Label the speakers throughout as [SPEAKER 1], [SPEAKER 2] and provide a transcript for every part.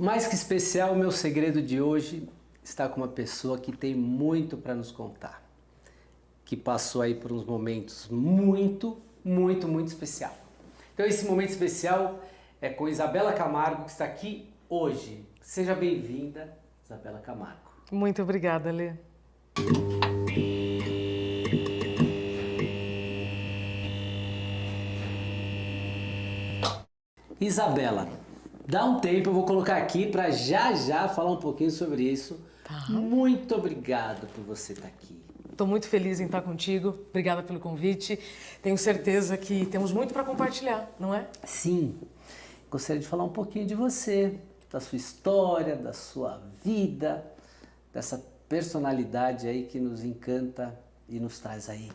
[SPEAKER 1] Mais que especial, o meu segredo de hoje está com uma pessoa que tem muito para nos contar, que passou aí por uns momentos muito especial. Então esse momento especial é com Isabela Camargo, que está aqui hoje. Seja bem-vinda, Isabela Camargo.
[SPEAKER 2] Muito obrigada, Lê.
[SPEAKER 1] Isabela, dá um tempo, eu vou colocar aqui para já falar um pouquinho sobre isso.
[SPEAKER 2] Tá.
[SPEAKER 1] Muito obrigado por você estar aqui.
[SPEAKER 2] Estou muito feliz em estar contigo. Obrigada pelo convite. Tenho certeza que temos muito para compartilhar, não é?
[SPEAKER 1] Sim, gostaria de falar um pouquinho de você, da sua história, da sua vida, dessa personalidade aí que nos encanta e nos traz aí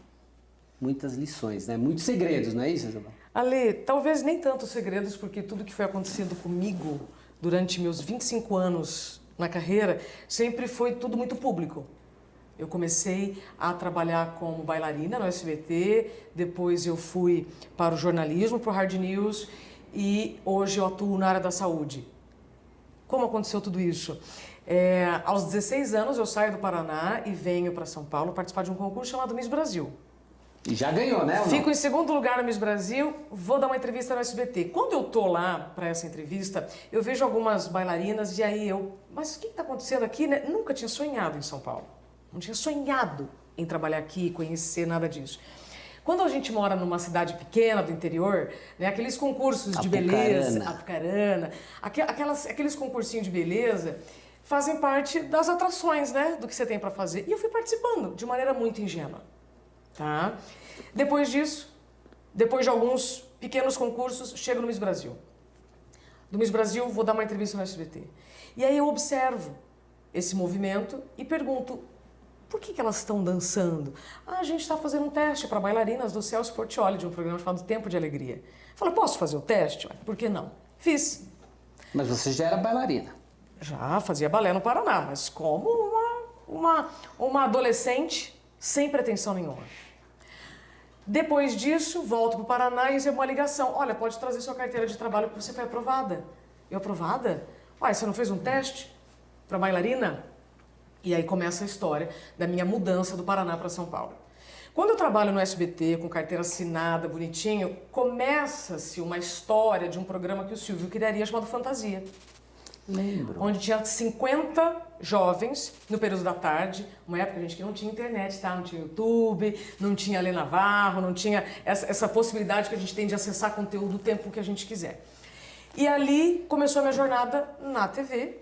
[SPEAKER 1] muitas lições, né? Muitos segredos, não é isso, Isabela?
[SPEAKER 2] Ale, talvez nem tantos segredos, porque tudo que foi acontecendo comigo durante meus 25 anos na carreira sempre foi tudo muito público. Eu comecei a trabalhar como bailarina no SBT, depois eu fui para o jornalismo, para o Hard News e hoje eu atuo na área da saúde. Como aconteceu tudo isso? Aos 16 anos eu saio do Paraná e venho para São Paulo participar de um concurso chamado Miss Brasil.
[SPEAKER 1] E já ganhou, né?
[SPEAKER 2] Fico em segundo lugar no Miss Brasil, vou dar uma entrevista no SBT. Quando eu tô lá para essa entrevista, eu vejo algumas bailarinas e aí mas o que está acontecendo aqui, né? Nunca tinha sonhado em São Paulo. Não tinha sonhado em trabalhar aqui, conhecer nada disso. Quando a gente mora numa cidade pequena do interior, né, aqueles concursos de beleza, Apucarana, aqueles concursinhos de beleza fazem parte das atrações, né, do que você tem para fazer. E eu fui participando de maneira muito ingênua. Tá? Depois disso, depois de alguns pequenos concursos, chego no Miss Brasil. Do Miss Brasil, vou dar uma entrevista no SBT. E aí eu observo esse movimento e pergunto, por que elas estão dançando? A gente está fazendo um teste para bailarinas do Celso Portiolli, de um programa chamado Tempo de Alegria. Falei, posso fazer o teste? Por que não? Fiz.
[SPEAKER 1] Mas você já era bailarina?
[SPEAKER 2] Já fazia balé no Paraná, mas como uma adolescente sem pretensão nenhuma. Depois disso, volto para o Paraná e recebo uma ligação. Olha, pode trazer sua carteira de trabalho porque você foi aprovada. Eu aprovada? Uai, você não fez um teste para bailarina? E aí começa a história da minha mudança do Paraná para São Paulo. Quando eu trabalho no SBT, com carteira assinada, bonitinho, começa-se uma história de um programa que o Silvio criaria chamado Fantasia.
[SPEAKER 1] Lembro.
[SPEAKER 2] Onde tinha 50 jovens no período da tarde, uma época, gente, que não tinha internet, tá? Não tinha YouTube, não tinha Lê Navarro, não tinha essa possibilidade que a gente tem de acessar conteúdo o tempo que a gente quiser. E ali começou a minha jornada na TV,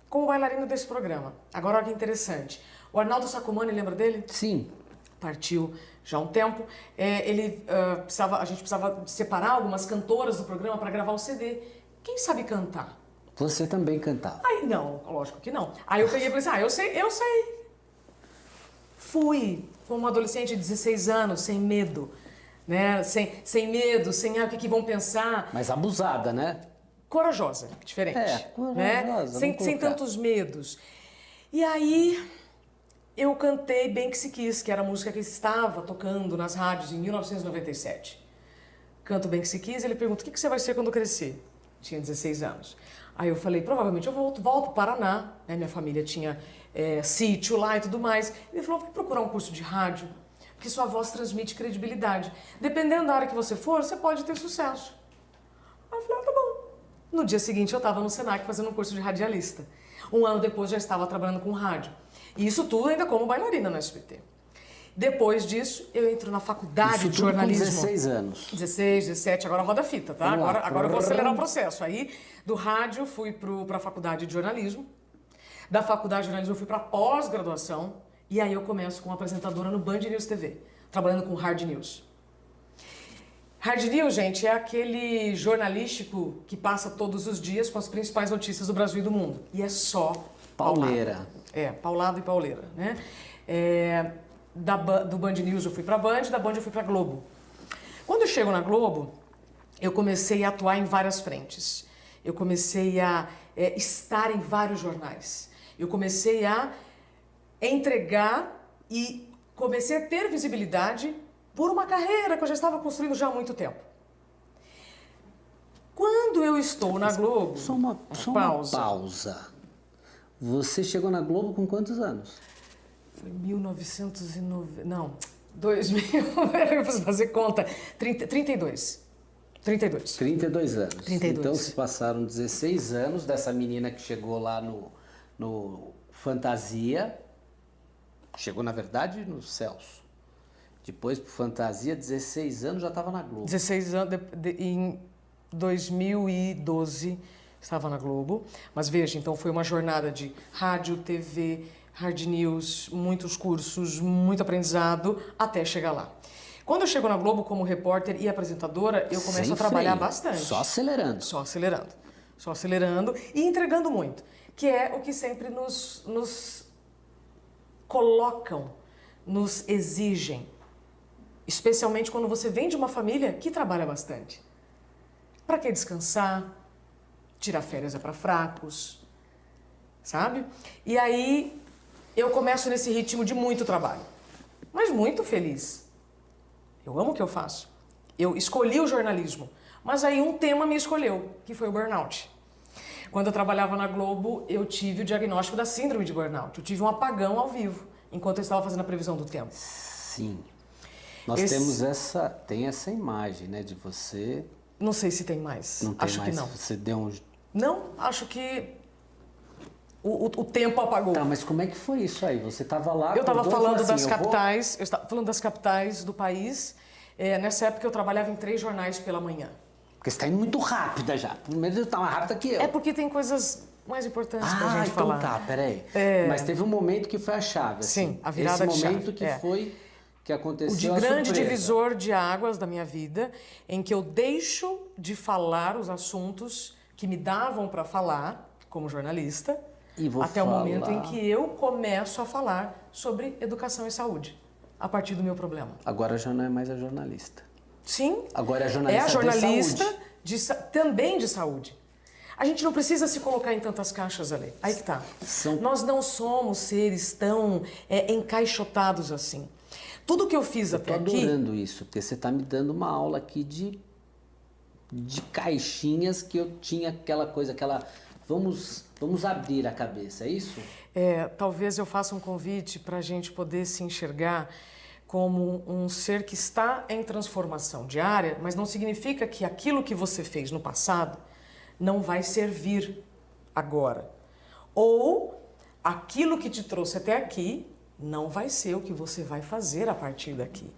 [SPEAKER 2] como bailarina desse programa. Agora, olha que interessante. O Arnaldo Sacomani, lembra dele?
[SPEAKER 1] Sim.
[SPEAKER 2] Partiu já há um tempo. A gente precisava separar algumas cantoras do programa para gravar o CD. Quem sabe cantar?
[SPEAKER 1] Você também cantava?
[SPEAKER 2] Aí, não, lógico que não. Aí eu peguei e falei assim, eu sei. Fui como uma adolescente de 16 anos, sem medo, né? Sem medo, sem o que vão pensar.
[SPEAKER 1] Mas abusada, né?
[SPEAKER 2] Corajosa, diferente.
[SPEAKER 1] Corajosa.
[SPEAKER 2] Né? Sem tantos medos. E aí eu cantei Bem Que Se Quis, que era a música que estava tocando nas rádios em 1997. Canto Bem Que Se Quis, ele pergunta, o que você vai ser quando crescer? Tinha 16 anos. Aí eu falei, provavelmente eu volto para o Paraná, né? Minha família tinha sítio lá e tudo mais. Ele falou, vai procurar um curso de rádio, porque sua voz transmite credibilidade. Dependendo da área que você for, você pode ter sucesso. Aí eu falei, tá bom. No dia seguinte eu estava no Senac fazendo um curso de radialista. Um ano depois já estava trabalhando com rádio. E isso tudo ainda como bailarina no SBT. Depois disso, eu entro na faculdade de jornalismo.
[SPEAKER 1] Com 16 anos.
[SPEAKER 2] 16, 17, agora roda a fita, tá? Agora eu vou acelerar o processo. Aí, do rádio, fui para a faculdade de jornalismo. Da faculdade de jornalismo, eu fui para pós-graduação. E aí eu começo como apresentadora no Band News TV, trabalhando com Hard News. Hard News, gente, é aquele jornalístico que passa todos os dias com as principais notícias do Brasil e do mundo. E é só
[SPEAKER 1] pauleira.
[SPEAKER 2] Paulado e pauleira, né? Do Band News eu fui pra Band, da Band eu fui pra Globo. Quando eu chego na Globo, eu comecei a atuar em várias frentes. Eu comecei a estar em vários jornais. Eu comecei a entregar e comecei a ter visibilidade por uma carreira que eu já estava construindo já há muito tempo. quando eu estou na Globo...
[SPEAKER 1] Só uma pausa. Você chegou na Globo com quantos anos?
[SPEAKER 2] Foi 1990... Não, 2000... Eu preciso fazer conta. 32.
[SPEAKER 1] 32 anos.
[SPEAKER 2] 32.
[SPEAKER 1] Então se passaram 16 anos dessa menina que chegou lá no Fantasia. Chegou, na verdade, no Celso. Depois pro Fantasia, 16 anos, já estava na Globo.
[SPEAKER 2] 16 anos, em 2012 estava na Globo. Mas veja, então foi uma jornada de rádio, TV, hard news, muitos cursos, muito aprendizado, até chegar lá. Quando eu chego na Globo como repórter e apresentadora, eu começo
[SPEAKER 1] Sem
[SPEAKER 2] a trabalhar
[SPEAKER 1] freio,
[SPEAKER 2] bastante.
[SPEAKER 1] Só acelerando.
[SPEAKER 2] Só acelerando e entregando muito. Que é o que sempre nos colocam, nos exigem. Especialmente quando você vem de uma família que trabalha bastante. Para que descansar? Tirar férias é para fracos, sabe? E aí eu começo nesse ritmo de muito trabalho, mas muito feliz. Eu amo o que eu faço. Eu escolhi o jornalismo, mas aí um tema me escolheu, que foi o burnout. Quando eu trabalhava na Globo, eu tive o diagnóstico da síndrome de burnout. Eu tive um apagão ao vivo, enquanto eu estava fazendo a previsão do tempo.
[SPEAKER 1] Sim. Nós tem essa imagem, né, de você...
[SPEAKER 2] Não sei se tem mais.
[SPEAKER 1] Não tem
[SPEAKER 2] acho
[SPEAKER 1] mais,
[SPEAKER 2] que não.
[SPEAKER 1] Você deu um...
[SPEAKER 2] Não, acho que o tempo apagou.
[SPEAKER 1] Tá, mas como é que foi isso aí? Você estava lá...
[SPEAKER 2] Eu estava falando
[SPEAKER 1] assim,
[SPEAKER 2] das capitais, eu estava falando das capitais do país. Nessa época eu trabalhava em 3 jornais pela manhã.
[SPEAKER 1] Porque você está indo muito rápida já. Primeiro você está mais rápida que eu.
[SPEAKER 2] É porque tem coisas mais importantes pra gente
[SPEAKER 1] então
[SPEAKER 2] falar.
[SPEAKER 1] tá, peraí. Mas teve um momento que foi a chave, assim.
[SPEAKER 2] Sim, a virada de chave.
[SPEAKER 1] Esse momento que foi... que aconteceu
[SPEAKER 2] o grande
[SPEAKER 1] surpresa.
[SPEAKER 2] divisor de águas da minha vida, em que eu deixo de falar os assuntos que me davam para falar como jornalista, até o momento em que eu começo a falar sobre educação e saúde, a partir do meu problema.
[SPEAKER 1] Agora já não é mais a jornalista.
[SPEAKER 2] Sim.
[SPEAKER 1] Agora é a jornalista,
[SPEAKER 2] também de saúde. A gente não precisa se colocar em tantas caixas ali. Aí que tá. Nós não somos seres tão encaixotados assim. Tudo que eu fiz até aqui...
[SPEAKER 1] Eu tô adorando isso, porque você tá me dando uma aula aqui de caixinhas que eu tinha aquela coisa, vamos abrir a cabeça, é isso?
[SPEAKER 2] Talvez eu faça um convite para a gente poder se enxergar como um ser que está em transformação diária, mas não significa que aquilo que você fez no passado não vai servir agora. Ou aquilo que te trouxe até aqui não vai ser o que você vai fazer a partir daqui.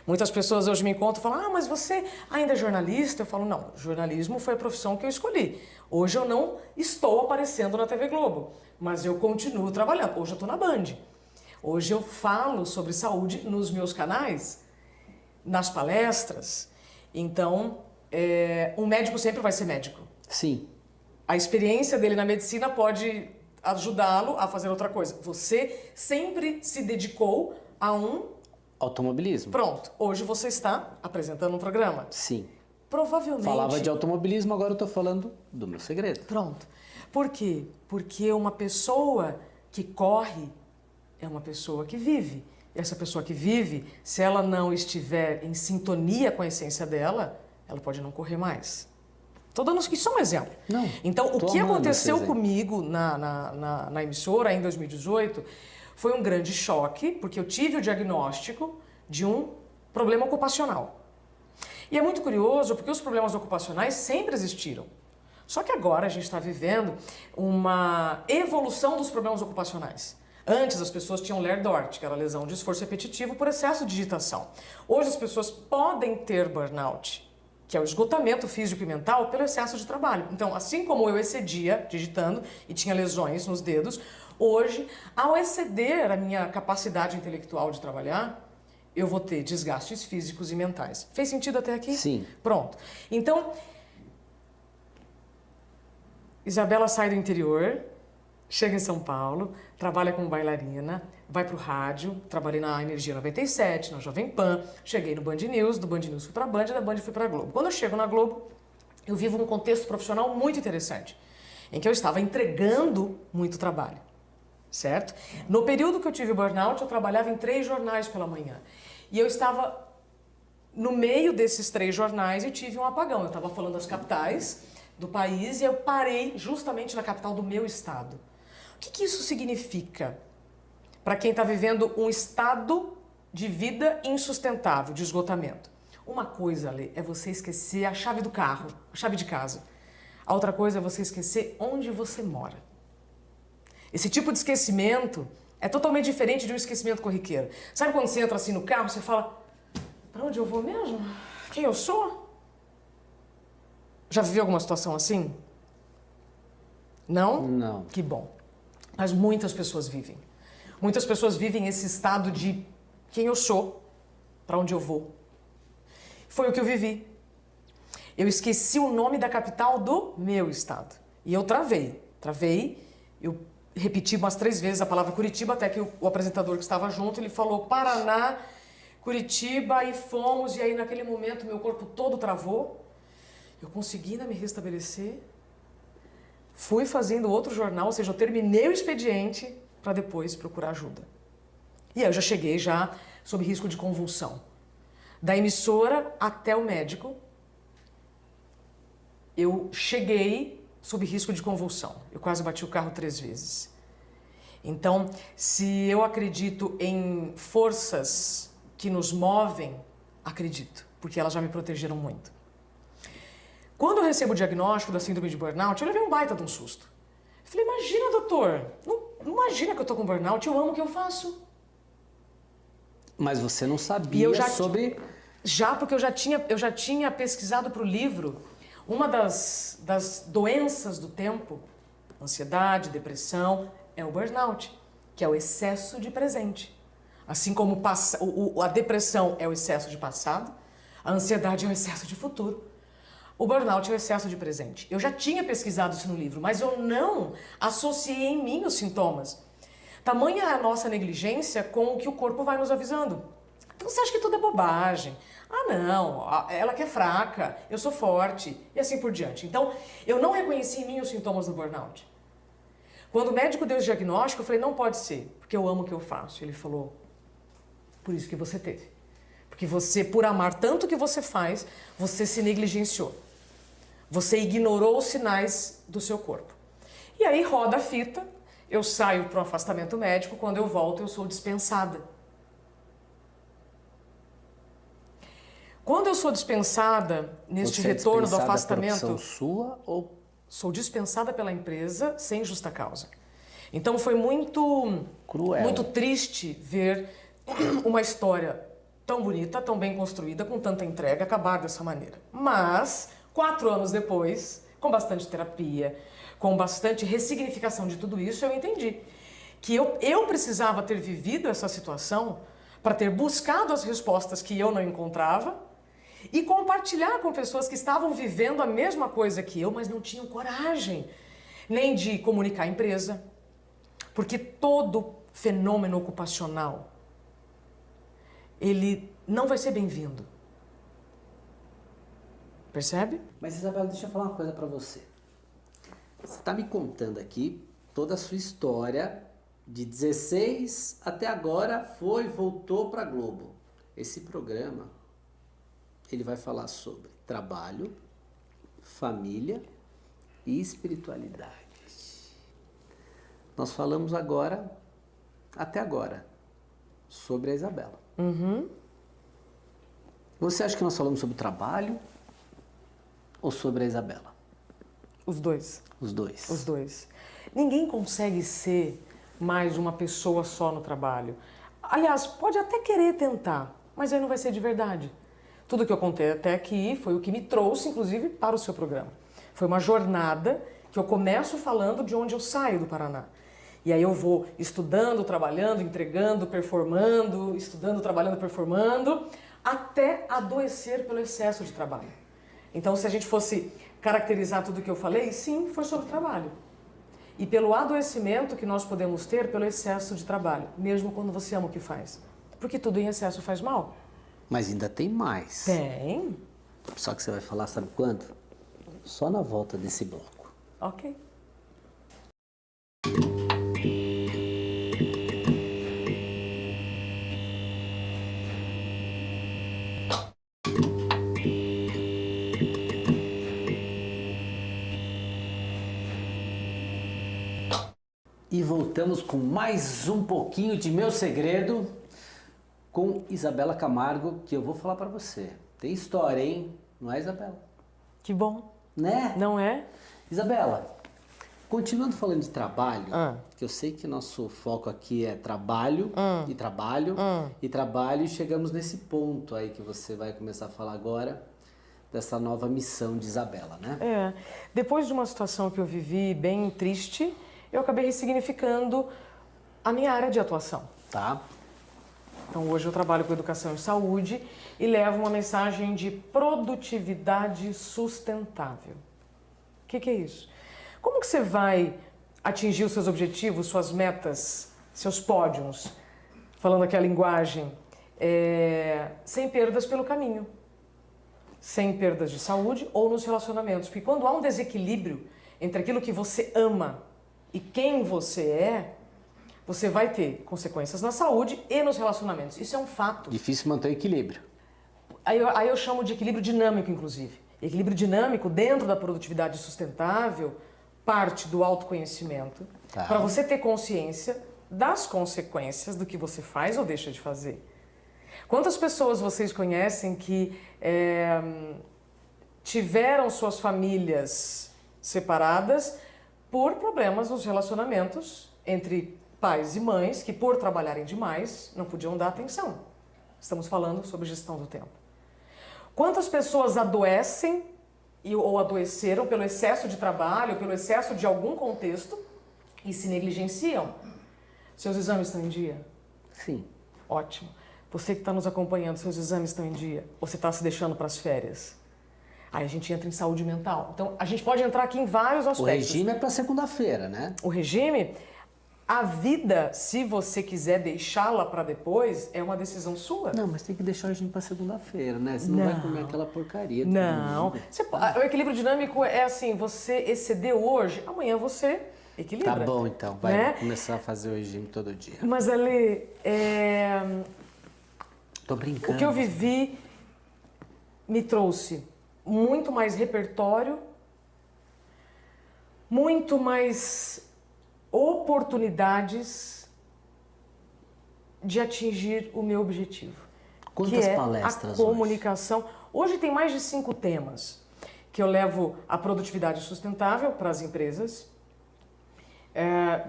[SPEAKER 2] Muitas pessoas hoje me encontram e falam, mas você ainda é jornalista? Eu falo, não, jornalismo foi a profissão que eu escolhi. Hoje eu não estou aparecendo na TV Globo, mas eu continuo trabalhando. Hoje eu estou na Band. Hoje eu falo sobre saúde nos meus canais, nas palestras. Então, um médico sempre vai ser médico.
[SPEAKER 1] Sim.
[SPEAKER 2] A experiência dele na medicina pode ajudá-lo a fazer outra coisa. Você sempre se dedicou a um...
[SPEAKER 1] automobilismo.
[SPEAKER 2] Pronto. Hoje você está apresentando um programa.
[SPEAKER 1] Sim.
[SPEAKER 2] Provavelmente...
[SPEAKER 1] Falava de automobilismo, agora eu estou falando do meu segredo.
[SPEAKER 2] Pronto. Por quê? Porque uma pessoa que corre é uma pessoa que vive. E essa pessoa que vive, se ela não estiver em sintonia com a essência dela, ela pode não correr mais. Estou dando isso um exemplo.
[SPEAKER 1] Não,
[SPEAKER 2] então, o que aconteceu comigo na emissora em 2018 foi um grande choque, porque eu tive o diagnóstico de um problema ocupacional. E é muito curioso, porque os problemas ocupacionais sempre existiram. Só que agora a gente está vivendo uma evolução dos problemas ocupacionais. Antes as pessoas tinham LER-DORT, que era lesão de esforço repetitivo por excesso de digitação. Hoje as pessoas podem ter burnout, que é o esgotamento físico e mental pelo excesso de trabalho. Então, assim como eu excedia digitando e tinha lesões nos dedos, hoje, ao exceder a minha capacidade intelectual de trabalhar, eu vou ter desgastes físicos e mentais. Fez sentido até aqui?
[SPEAKER 1] Sim.
[SPEAKER 2] Pronto. Então, Isabela sai do interior, chega em São Paulo, trabalha como bailarina, vai para o rádio, trabalhei na Energia 97, na Jovem Pan, cheguei no Band News, do Band News fui para a Band, da Band fui para a Globo. Quando eu chego na Globo, eu vivo um contexto profissional muito interessante, em que eu estava entregando muito trabalho, certo? No período que eu tive burnout, eu trabalhava em 3 jornais pela manhã. E eu estava no meio desses 3 jornais eu tive um apagão. Eu estava falando das capitais do país e eu parei justamente na capital do meu estado. O que isso significa para quem está vivendo um estado de vida insustentável, de esgotamento? Uma coisa, Lê, é você esquecer a chave do carro, a chave de casa. A outra coisa é você esquecer onde você mora. Esse tipo de esquecimento é totalmente diferente de um esquecimento corriqueiro. Sabe quando você entra assim no carro, você fala, para onde eu vou mesmo? Quem eu sou? Já viveu alguma situação assim? Não?
[SPEAKER 1] Não.
[SPEAKER 2] Que bom. Mas muitas pessoas vivem. Muitas pessoas vivem esse estado de quem eu sou, para onde eu vou. Foi o que eu vivi. Eu esqueci o nome da capital do meu estado. E eu travei. Eu repeti umas 3 vezes a palavra Curitiba, até que o apresentador que estava junto, ele falou Paraná, Curitiba, e fomos. E aí, naquele momento, meu corpo todo travou. Eu consegui ainda me restabelecer. Fui fazendo outro jornal, ou seja, eu terminei o expediente para depois procurar ajuda. E aí eu já cheguei sob risco de convulsão. Da emissora até o médico, eu cheguei sob risco de convulsão. Eu quase bati o carro 3 vezes. Então, se eu acredito em forças que nos movem, acredito, porque elas já me protegeram muito. Quando eu recebo o diagnóstico da síndrome de burnout, eu levei um baita de um susto. Eu falei, imagina, doutor, não imagina que eu tô com burnout, eu amo o que eu faço.
[SPEAKER 1] Mas você não sabia sobre...
[SPEAKER 2] Porque eu já tinha pesquisado para o livro uma das doenças do tempo, ansiedade, depressão, é o burnout, que é o excesso de presente. Assim como a depressão é o excesso de passado, a ansiedade é o excesso de futuro. O burnout é o excesso de presente. Eu já tinha pesquisado isso no livro, mas eu não associei em mim os sintomas. Tamanha é a nossa negligência com o que o corpo vai nos avisando. Então você acha que tudo é bobagem. Ah, não, ela que é fraca, eu sou forte, e assim por diante. Então, eu não reconheci em mim os sintomas do burnout. Quando o médico deu o diagnóstico, eu falei, não pode ser, porque eu amo o que eu faço. Ele falou, por isso que você teve. Porque você, por amar tanto o que você faz, você se negligenciou. Você ignorou os sinais do seu corpo. E aí roda a fita, eu saio para o afastamento médico, quando eu volto eu sou dispensada. Quando eu sou dispensada, neste retorno do afastamento...
[SPEAKER 1] Por opção sua ou...
[SPEAKER 2] Sou dispensada pela empresa sem justa causa. Então foi muito...
[SPEAKER 1] Cruel.
[SPEAKER 2] Muito triste ver uma história tão bonita, tão bem construída, com tanta entrega, acabar dessa maneira. Mas, 4 anos depois, com bastante terapia, com bastante ressignificação de tudo isso, eu entendi que eu precisava ter vivido essa situação para ter buscado as respostas que eu não encontrava e compartilhar com pessoas que estavam vivendo a mesma coisa que eu, mas não tinham coragem nem de comunicar à empresa, porque todo fenômeno ocupacional ele não vai ser bem-vindo. Percebe?
[SPEAKER 1] Mas, Isabela, deixa eu falar uma coisa pra você. Você tá me contando aqui toda a sua história de 16 até agora, voltou pra Globo. Esse programa, ele vai falar sobre trabalho, família e espiritualidade. Nós falamos agora, até agora, sobre a Isabela.
[SPEAKER 2] Uhum.
[SPEAKER 1] Você acha que nós falamos sobre trabalho ou sobre a Isabela?
[SPEAKER 2] Os dois.
[SPEAKER 1] Os dois.
[SPEAKER 2] Os dois. Ninguém consegue ser mais uma pessoa só no trabalho. Aliás, pode até querer tentar, mas aí não vai ser de verdade. Tudo que eu contei até aqui foi o que me trouxe, inclusive, para o seu programa. Foi uma jornada que eu começo falando de onde eu saio do Paraná. E aí eu vou estudando, trabalhando, entregando, performando, estudando, trabalhando, performando, até adoecer pelo excesso de trabalho. Então, se a gente fosse caracterizar tudo o que eu falei, sim, foi sobre trabalho. E pelo adoecimento que nós podemos ter pelo excesso de trabalho, mesmo quando você ama o que faz. Porque tudo em excesso faz mal.
[SPEAKER 1] Mas ainda tem mais.
[SPEAKER 2] Tem.
[SPEAKER 1] Só que você vai falar, sabe quando? Só na volta desse bloco.
[SPEAKER 2] Ok.
[SPEAKER 1] E voltamos com mais um pouquinho de Meu Segredo com Isabela Camargo, que eu vou falar pra você. Tem história, hein? Não é, Isabela?
[SPEAKER 2] Que bom.
[SPEAKER 1] Né?
[SPEAKER 2] Não é?
[SPEAKER 1] Isabela, continuando falando de trabalho, que eu sei que nosso foco aqui é trabalho e trabalho e trabalho, e chegamos nesse ponto aí que você vai começar a falar agora, dessa nova missão de Isabela, né?
[SPEAKER 2] É. Depois de uma situação que eu vivi bem triste, eu acabei ressignificando a minha área de atuação.
[SPEAKER 1] Tá.
[SPEAKER 2] Então hoje eu trabalho com educação e saúde e levo uma mensagem de produtividade sustentável. O que é isso? Como que você vai atingir os seus objetivos, suas metas, seus pódios, falando aqui a linguagem, sem perdas pelo caminho, sem perdas de saúde ou nos relacionamentos? Porque quando há um desequilíbrio entre aquilo que você ama e quem você é, você vai ter consequências na saúde e nos relacionamentos. Isso é um fato.
[SPEAKER 1] Difícil manter o equilíbrio.
[SPEAKER 2] Aí eu chamo de equilíbrio dinâmico, inclusive. Equilíbrio dinâmico, dentro da produtividade sustentável, parte do autoconhecimento, para você ter consciência das consequências do que você faz ou deixa de fazer. Quantas pessoas vocês conhecem que tiveram suas famílias separadas por problemas nos relacionamentos entre pais e mães que, por trabalharem demais, não podiam dar atenção? Estamos falando sobre gestão do tempo. Quantas pessoas adoecem ou adoeceram pelo excesso de trabalho, pelo excesso de algum contexto e se negligenciam? Seus exames estão em dia?
[SPEAKER 1] Sim.
[SPEAKER 2] Ótimo. Você que está nos acompanhando, seus exames estão em dia? Ou você está se deixando para as férias? Aí a gente entra em saúde mental. Então, a gente pode entrar aqui em vários aspectos.
[SPEAKER 1] O regime é para segunda-feira, né?
[SPEAKER 2] O regime, a vida, se você quiser deixá-la para depois, é uma decisão sua.
[SPEAKER 1] Não, mas tem que deixar o regime para segunda-feira, né? Você não vai comer aquela porcaria.
[SPEAKER 2] Não. O equilíbrio dinâmico é assim, você excedeu hoje, amanhã você equilibra.
[SPEAKER 1] Tá bom, então. Vai começar a fazer o regime todo dia.
[SPEAKER 2] Mas, Ale,
[SPEAKER 1] Tô brincando.
[SPEAKER 2] o que eu vivi me trouxe muito mais repertório, muito mais oportunidades de atingir o meu objetivo.
[SPEAKER 1] Quantas
[SPEAKER 2] que é
[SPEAKER 1] palestras
[SPEAKER 2] a comunicação. Hoje tem mais de 5 temas que eu levo a produtividade sustentável para as empresas,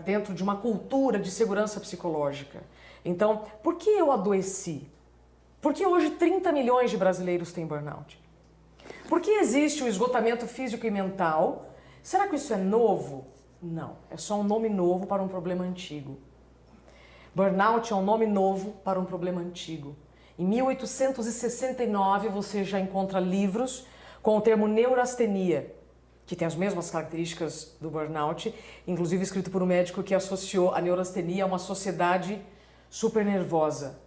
[SPEAKER 2] dentro de uma cultura de segurança psicológica. Então, por que eu adoeci? Por que hoje 30 milhões de brasileiros têm burnout? Por que existe o esgotamento físico e mental? Será que isso é novo? Não, é só um nome novo para um problema antigo. Burnout é um nome novo para um problema antigo. Em 1869 você já encontra livros com o termo neurastenia, que tem as mesmas características do burnout, inclusive escrito por um médico que associou a neurastenia a uma sociedade super nervosa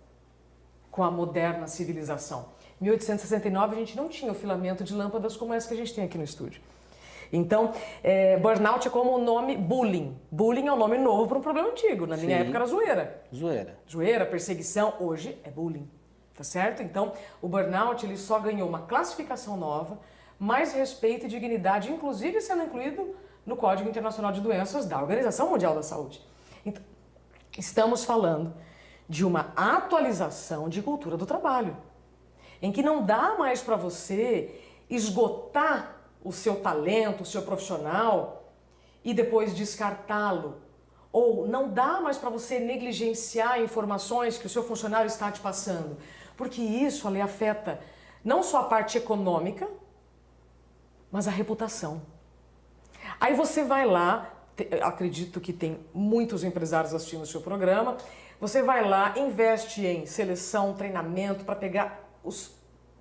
[SPEAKER 2] com a moderna civilização. Em 1869 a gente não tinha o filamento de lâmpadas como essa que a gente tem aqui no estúdio. Então, burnout é como o nome bullying. Bullying é um nome novo para um problema antigo. Na minha época era zoeira. Zoeira, perseguição. Hoje é bullying. Tá certo? Então, o burnout ele só ganhou uma classificação nova, mais respeito e dignidade, inclusive sendo incluído no Código Internacional de Doenças da Organização Mundial da Saúde. Então, estamos falando de uma atualização de cultura do trabalho, em que não dá mais para você esgotar o seu talento, o seu profissional e depois descartá-lo. Ou não dá mais para você negligenciar informações que o seu funcionário está te passando. Porque isso ali afeta não só a parte econômica, mas a reputação. Aí você vai lá, acredito que tem muitos empresários assistindo o seu programa, você vai lá, investe em seleção, treinamento para pegar os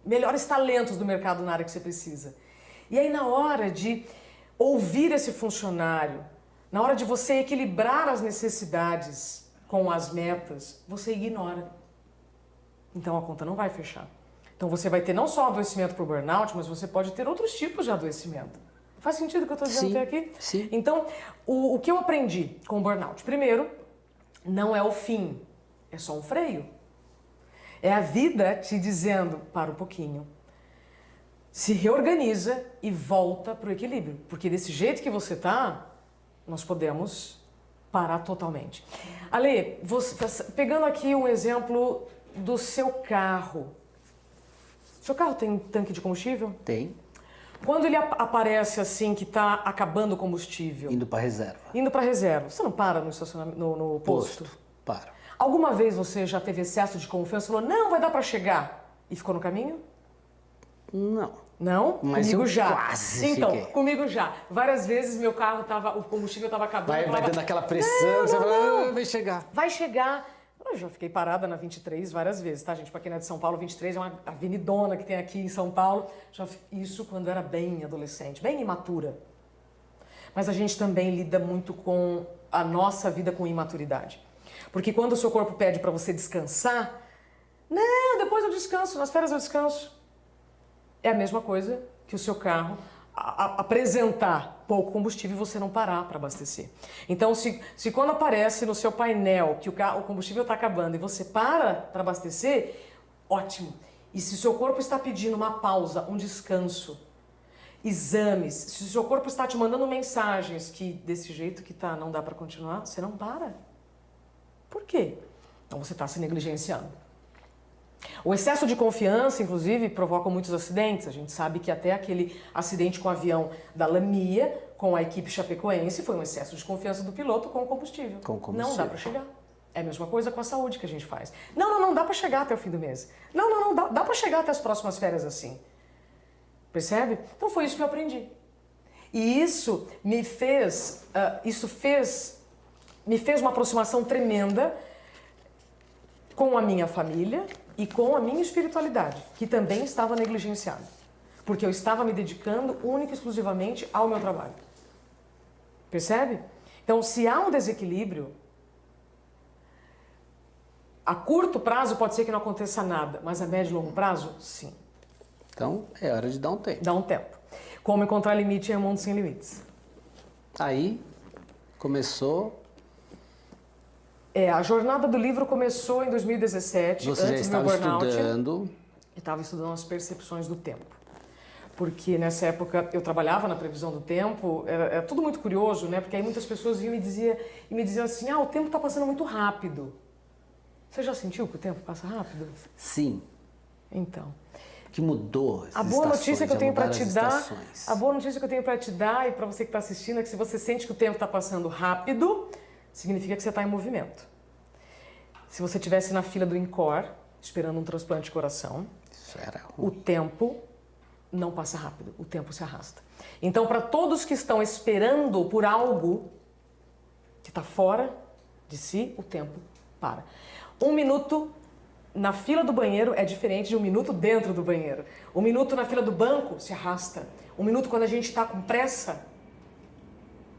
[SPEAKER 2] melhores talentos do mercado na área que você precisa. E aí na hora de ouvir esse funcionário, na hora de você equilibrar as necessidades com as metas, você ignora. Então a conta não vai fechar. Então você vai ter não só adoecimento por burnout, mas você pode ter outros tipos de adoecimento. Faz sentido o que eu estou dizendo até aqui?
[SPEAKER 1] Sim.
[SPEAKER 2] Então, o que eu aprendi com o burnout? Primeiro, não é o fim, é só um freio. É a vida te dizendo, para um pouquinho, se reorganiza e volta para o equilíbrio. Porque desse jeito que você está, nós podemos Parar totalmente. Ale, pegando aqui um exemplo do seu carro. Seu carro tem tanque de combustível?
[SPEAKER 1] Tem.
[SPEAKER 2] Quando ele aparece assim que está acabando o combustível?
[SPEAKER 1] Indo para reserva.
[SPEAKER 2] Indo para reserva. Você não para no estacionamento, no posto?
[SPEAKER 1] Para.
[SPEAKER 2] Alguma vez você já teve excesso de confiança e falou, não, vai dar para chegar? E ficou no caminho?
[SPEAKER 1] Não.
[SPEAKER 2] Não?
[SPEAKER 1] Mas
[SPEAKER 2] comigo
[SPEAKER 1] eu
[SPEAKER 2] já.
[SPEAKER 1] quase
[SPEAKER 2] Então,
[SPEAKER 1] fiquei.
[SPEAKER 2] comigo já. Várias vezes meu carro o combustível estava acabando.
[SPEAKER 1] Vai dando aquela pressão, você fala, vai chegar.
[SPEAKER 2] Vai chegar. Eu já fiquei parada na 23 várias vezes, tá, gente? Pra quem não é de São Paulo, 23 é uma avenidona que tem aqui em São Paulo. Isso quando eu era bem adolescente, bem imatura. Mas a gente também lida muito com a nossa vida com imaturidade. Porque quando o seu corpo pede pra você descansar, não, depois eu descanso, nas férias eu descanso. É a mesma coisa que o seu carro apresentar pouco combustível e você não parar para abastecer. Então, se quando aparece no seu painel que o combustível está acabando e você para abastecer, ótimo. E se o seu corpo está pedindo uma pausa, um descanso, exames, se o seu corpo está te mandando mensagens que desse jeito que tá, não dá para continuar, você não para. Por quê? Então você está se negligenciando. O excesso de confiança, inclusive, provoca muitos acidentes. A gente sabe que até aquele acidente com o avião da Lamia, com a equipe chapecoense, foi um excesso de confiança do piloto com o combustível. Não dá para chegar. É a mesma coisa com a saúde que a gente faz. Não dá para chegar até o fim do mês. Não, dá para chegar até as próximas férias assim. Percebe? Então foi isso que eu aprendi. E isso me fez uma aproximação tremenda com a minha família e com a minha espiritualidade, que também estava negligenciada. Porque eu estava me dedicando única e exclusivamente ao meu trabalho. Percebe? Então, se há um desequilíbrio, a curto prazo pode ser que não aconteça nada, mas a médio e longo prazo, sim.
[SPEAKER 1] Então, é hora de dar um tempo.
[SPEAKER 2] Dá um tempo. Como encontrar limite em um mundo sem limites.
[SPEAKER 1] Aí, começou...
[SPEAKER 2] A jornada do livro começou em 2017,
[SPEAKER 1] Você
[SPEAKER 2] antes
[SPEAKER 1] já
[SPEAKER 2] do meu
[SPEAKER 1] estava
[SPEAKER 2] burnout.
[SPEAKER 1] estudando.
[SPEAKER 2] Eu estava estudando as percepções do tempo. Porque nessa época eu trabalhava na previsão do tempo, era tudo muito curioso, né? Porque aí muitas pessoas vinham e me diziam assim, o tempo está passando muito rápido. Você já sentiu que o tempo passa rápido?
[SPEAKER 1] Sim.
[SPEAKER 2] Então.
[SPEAKER 1] Que mudou
[SPEAKER 2] A boa notícia que eu tenho para te dar,
[SPEAKER 1] estações.
[SPEAKER 2] a boa notícia que eu tenho para te dar e para você que está assistindo é que se você sente que o tempo está passando rápido, significa que você está em movimento. Se você estivesse na fila do INCOR, esperando um transplante de coração,
[SPEAKER 1] Isso era ruim.
[SPEAKER 2] o tempo não passa rápido, o tempo se arrasta. Então, para todos que estão esperando por algo que está fora de si, o tempo para. 1 minuto na fila do banheiro é diferente de 1 minuto dentro do banheiro. 1 minuto na fila do banco se arrasta. 1 minuto quando a gente está com pressa,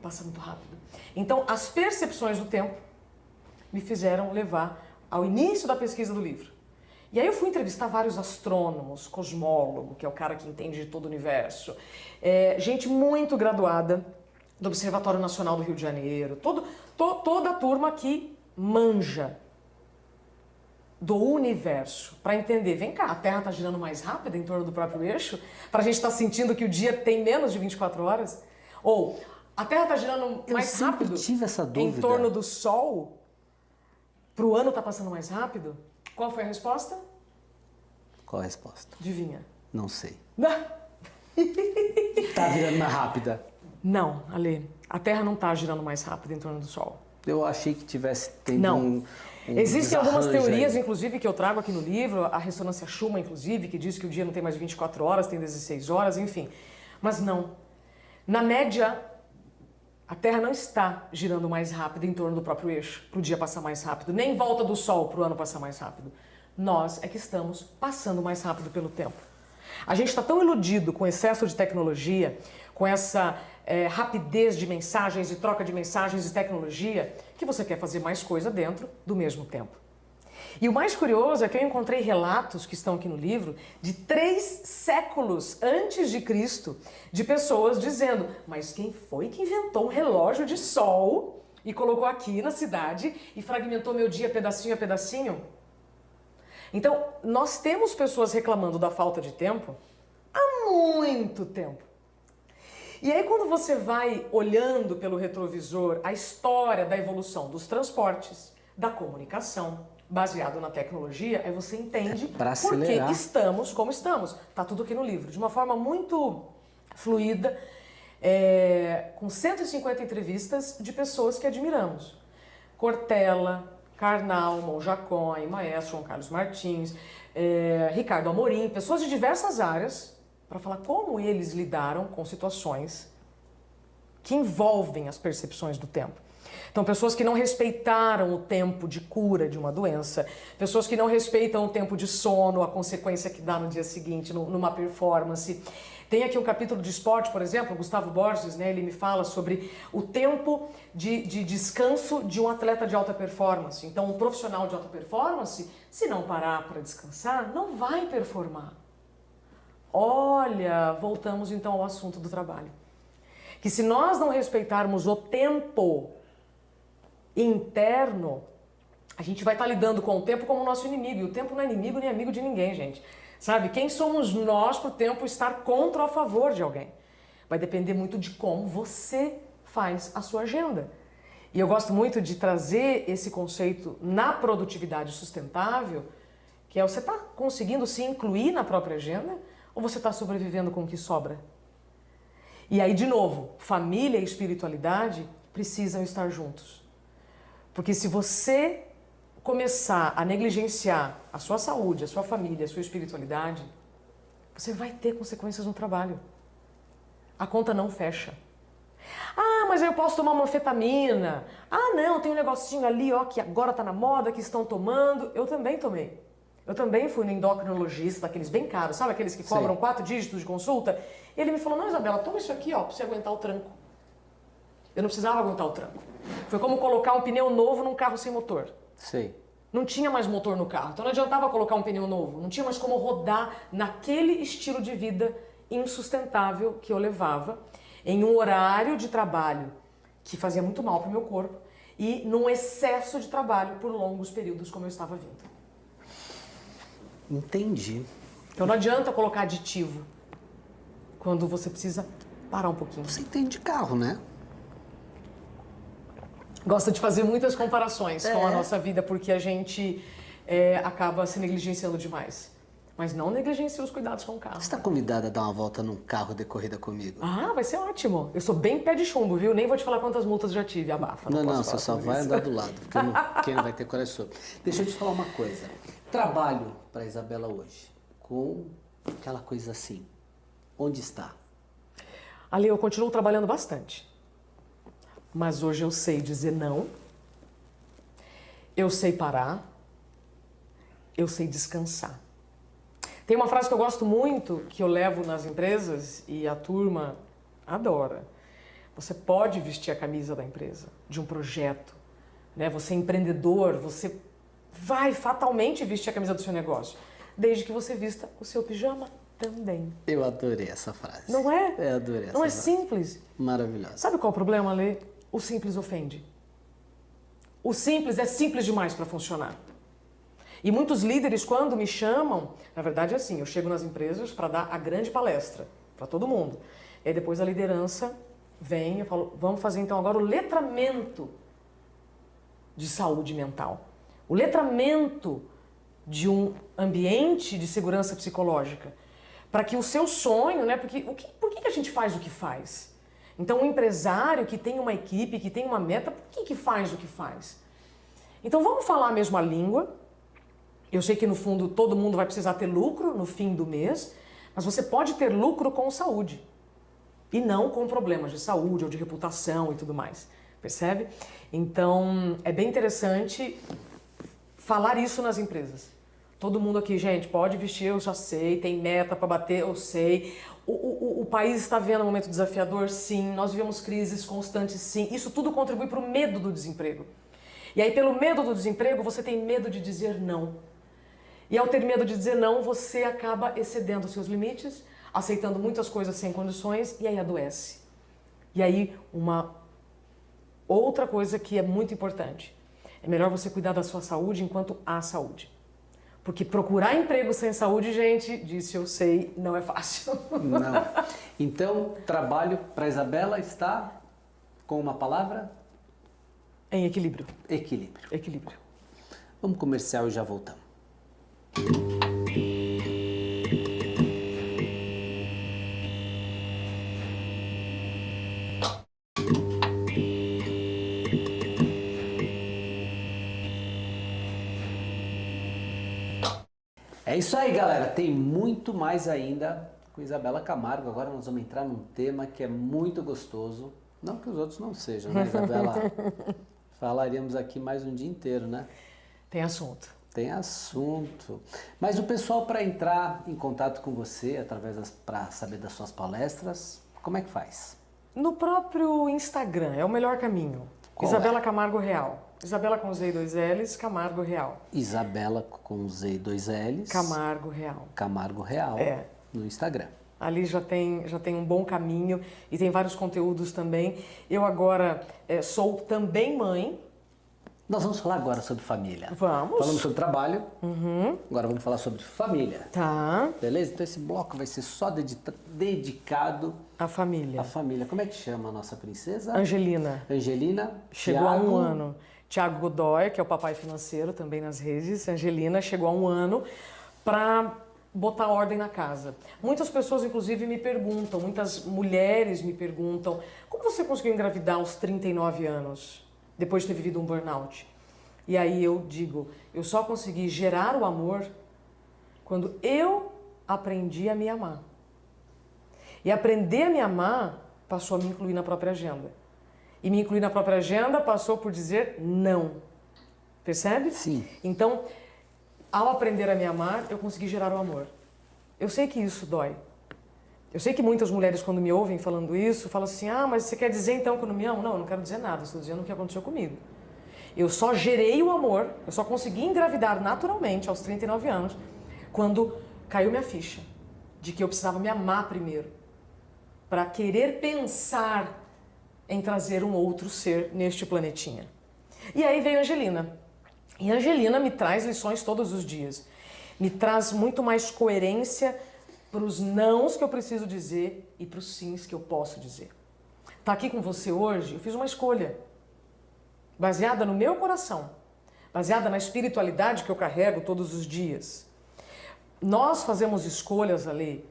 [SPEAKER 2] passa muito rápido. Então, as percepções do tempo me fizeram levar ao início da pesquisa do livro. E aí eu fui entrevistar vários astrônomos, cosmólogo, que é o cara que entende de todo o universo, gente muito graduada do Observatório Nacional do Rio de Janeiro, toda a turma que manja do universo, para entender, vem cá, a Terra está girando mais rápido em torno do próprio eixo, para a gente estar sentindo que o dia tem menos de 24 horas? Ou a Terra está girando mais rápido
[SPEAKER 1] tive essa dúvida.
[SPEAKER 2] em torno do Sol, para o ano estar passando mais rápido? Qual foi a resposta?
[SPEAKER 1] Qual a resposta?
[SPEAKER 2] Adivinha?
[SPEAKER 1] Não sei. Tá virando mais rápida.
[SPEAKER 2] Não, Ale, a Terra não está girando mais rápido em torno do Sol.
[SPEAKER 1] Eu achei que tivesse tendo
[SPEAKER 2] Não. Existem algumas
[SPEAKER 1] desarranjo
[SPEAKER 2] teorias,
[SPEAKER 1] aí.
[SPEAKER 2] inclusive, que eu trago aqui no livro, a ressonância Schumann, inclusive, que diz que o dia não tem mais 24 horas, tem 16 horas, enfim. Mas não. Na média, a Terra não está girando mais rápido em torno do próprio eixo, para o dia passar mais rápido, nem em volta do Sol para o ano passar mais rápido. Nós é que estamos passando mais rápido pelo tempo. A gente está tão iludido com o excesso de tecnologia, com essa rapidez de mensagens, de troca de mensagens e tecnologia, que você quer fazer mais coisa dentro do mesmo tempo. E o mais curioso é que eu encontrei relatos que estão aqui no livro de 3 séculos antes de Cristo, de pessoas dizendo, mas quem foi que inventou um relógio de sol e colocou aqui na cidade e fragmentou meu dia pedacinho a pedacinho? Então, nós temos pessoas reclamando da falta de tempo há muito tempo. E aí quando você vai olhando pelo retrovisor a história da evolução dos transportes, da comunicação, baseado na tecnologia, aí você entende por que estamos como estamos. Tá tudo aqui no livro, de uma forma muito fluida, com 150 entrevistas de pessoas que admiramos. Cortella, Karnal, Monja Cohen, Maestro, João Carlos Martins, Ricardo Amorim, pessoas de diversas áreas, para falar como eles lidaram com situações que envolvem as percepções do tempo. Então, pessoas que não respeitaram o tempo de cura de uma doença, pessoas que não respeitam o tempo de sono, a consequência que dá no dia seguinte, numa performance. Tem aqui um capítulo de esporte, por exemplo, o Gustavo Borges, né, ele me fala sobre o tempo de descanso de um atleta de alta performance. Então, um profissional de alta performance, se não parar para descansar, não vai performar. Olha, voltamos então ao assunto do trabalho. Que se nós não respeitarmos o tempo interno, a gente vai estar lidando com o tempo como nosso inimigo. E o tempo não é inimigo nem amigo de ninguém, gente. Sabe? Quem somos nós para o tempo estar contra ou a favor de alguém? Vai depender muito de como você faz a sua agenda. E eu gosto muito de trazer esse conceito na produtividade sustentável, que é você está conseguindo se incluir na própria agenda ou você está sobrevivendo com o que sobra? E aí, de novo, família e espiritualidade precisam estar juntos. Porque se você começar a negligenciar a sua saúde, a sua família, a sua espiritualidade, você vai ter consequências no trabalho. A conta não fecha. Ah, mas eu posso tomar uma anfetamina. Ah, não, tem um negocinho ali, ó, que agora tá na moda, que estão tomando. Eu também tomei. Eu também fui no endocrinologista, daqueles bem caros, sabe? Aqueles que cobram 4 dígitos de consulta. E ele me falou, não, Isabela, toma isso aqui, ó, pra você aguentar o tranco. Eu não precisava aguentar o tranco. Foi como colocar um pneu novo num carro sem motor.
[SPEAKER 1] Sim.
[SPEAKER 2] Não tinha mais motor no carro, então não adiantava colocar um pneu novo. Não tinha mais como rodar naquele estilo de vida insustentável que eu levava, em um horário de trabalho que fazia muito mal para o meu corpo e num excesso de trabalho por longos períodos como eu estava vindo.
[SPEAKER 1] Entendi.
[SPEAKER 2] Então não adianta colocar aditivo quando você precisa parar um pouquinho.
[SPEAKER 1] Você entende de carro, né?
[SPEAKER 2] Gosta de fazer muitas comparações com a nossa vida, porque a gente acaba se negligenciando demais. Mas não negligencie os cuidados com o carro.
[SPEAKER 1] Você está convidada a dar uma volta num carro de corrida comigo?
[SPEAKER 2] Ah, vai ser ótimo. Eu sou bem pé de chumbo, viu? Nem vou te falar quantas multas já tive, abafa.
[SPEAKER 1] Não, você só vai andar do lado, porque quem não vai ter coragem sobre. Deixa eu te falar uma coisa. Trabalho para Isabela hoje com aquela coisa assim. Onde está?
[SPEAKER 2] Ali eu continuo trabalhando bastante. Mas hoje eu sei dizer não. Eu sei parar. Eu sei descansar. Tem uma frase que eu gosto muito, que eu levo nas empresas e a turma adora. Você pode vestir a camisa da empresa, de um projeto, né? Você é empreendedor, você vai fatalmente vestir a camisa do seu negócio, desde que você vista o seu pijama também.
[SPEAKER 1] Eu adorei essa frase.
[SPEAKER 2] Não é?
[SPEAKER 1] Eu adorei essa frase.
[SPEAKER 2] Não é simples?
[SPEAKER 1] Maravilhoso.
[SPEAKER 2] Sabe qual é o problema, Lê? O simples ofende. O simples é simples demais para funcionar. E muitos líderes, quando me chamam, na verdade é assim, eu chego nas empresas para dar a grande palestra para todo mundo. E aí depois a liderança vem e eu falo, vamos fazer então agora o letramento de saúde mental. O letramento de um ambiente de segurança psicológica. Para que o seu sonho, né? Porque por que a gente faz o que faz? Então, um empresário que tem uma equipe, que tem uma meta, por que faz o que faz? Então, vamos falar a mesma língua. Eu sei que, no fundo, todo mundo vai precisar ter lucro no fim do mês, mas você pode ter lucro com saúde e não com problemas de saúde ou de reputação e tudo mais. Percebe? Então, é bem interessante falar isso nas empresas. Todo mundo aqui, gente, pode vestir, eu já sei, tem meta para bater, eu sei. O país está vendo um momento desafiador, sim. Nós vivemos crises constantes, sim. Isso tudo contribui para o medo do desemprego. E aí, pelo medo do desemprego, você tem medo de dizer não. E ao ter medo de dizer não, você acaba excedendo os seus limites, aceitando muitas coisas sem condições e aí adoece. E aí, uma outra coisa que é muito importante. É melhor você cuidar da sua saúde enquanto há saúde. Porque procurar emprego sem saúde, gente, disse eu sei, não é fácil.
[SPEAKER 1] Não. Então, trabalho para Isabela está com uma palavra?
[SPEAKER 2] Em equilíbrio.
[SPEAKER 1] Equilíbrio.
[SPEAKER 2] Equilíbrio.
[SPEAKER 1] Vamos comercial e já voltamos. É isso aí, galera. Tem muito mais ainda com Isabela Camargo. Agora nós vamos entrar num tema que é muito gostoso. Não que os outros não sejam, né, Isabela? Falaríamos aqui mais um dia inteiro, né?
[SPEAKER 2] Tem assunto.
[SPEAKER 1] Tem assunto. Mas o pessoal, para entrar em contato com você, para saber das suas palestras, como é que faz?
[SPEAKER 2] No próprio Instagram, é o melhor caminho.
[SPEAKER 1] Qual
[SPEAKER 2] Isabela
[SPEAKER 1] é?
[SPEAKER 2] Camargo Real. Isabela com Z e 2 L's, Camargo Real.
[SPEAKER 1] Isabela com Z e 2 L's.
[SPEAKER 2] Camargo Real.
[SPEAKER 1] Camargo Real.
[SPEAKER 2] É.
[SPEAKER 1] No Instagram.
[SPEAKER 2] Ali já tem um bom caminho e tem vários conteúdos também. Eu agora sou também mãe.
[SPEAKER 1] Nós vamos falar agora sobre família.
[SPEAKER 2] Vamos.
[SPEAKER 1] Falamos sobre trabalho.
[SPEAKER 2] Uhum.
[SPEAKER 1] Agora vamos falar sobre família.
[SPEAKER 2] Tá.
[SPEAKER 1] Beleza? Então esse bloco vai ser só dedicado
[SPEAKER 2] A família.
[SPEAKER 1] à família. Como é que chama a nossa princesa?
[SPEAKER 2] Angelina.
[SPEAKER 1] Angelina.
[SPEAKER 2] Chegou há um ano. Tiago Godoy, que é o papai financeiro também nas redes. Angelina chegou há um ano para botar ordem na casa. Muitas pessoas, inclusive, me perguntam, muitas mulheres me perguntam, como você conseguiu engravidar aos 39 anos, depois de ter vivido um burnout? E aí eu digo, eu só consegui gerar o amor quando eu aprendi a me amar. E aprender a me amar passou a me incluir na própria agenda. E me incluir na própria agenda passou por dizer não. Percebe?
[SPEAKER 1] Sim.
[SPEAKER 2] Então, ao aprender a me amar, eu consegui gerar o amor. Eu sei que isso dói. Eu sei que muitas mulheres, quando me ouvem falando isso, falam assim, ah, mas você quer dizer então que eu não me amo? Não, eu não quero dizer nada, estou dizendo o que aconteceu comigo. Eu só gerei o amor, eu só consegui engravidar naturalmente aos 39 anos, quando caiu minha ficha de que eu precisava me amar primeiro, para querer pensar em trazer um outro ser neste planetinha. E aí veio a Angelina. E a Angelina me traz lições todos os dias. Me traz muito mais coerência para os nãos que eu preciso dizer e para os sims que eu posso dizer. Tá aqui com você hoje, eu fiz uma escolha baseada no meu coração, baseada na espiritualidade que eu carrego todos os dias. Nós fazemos escolhas ali,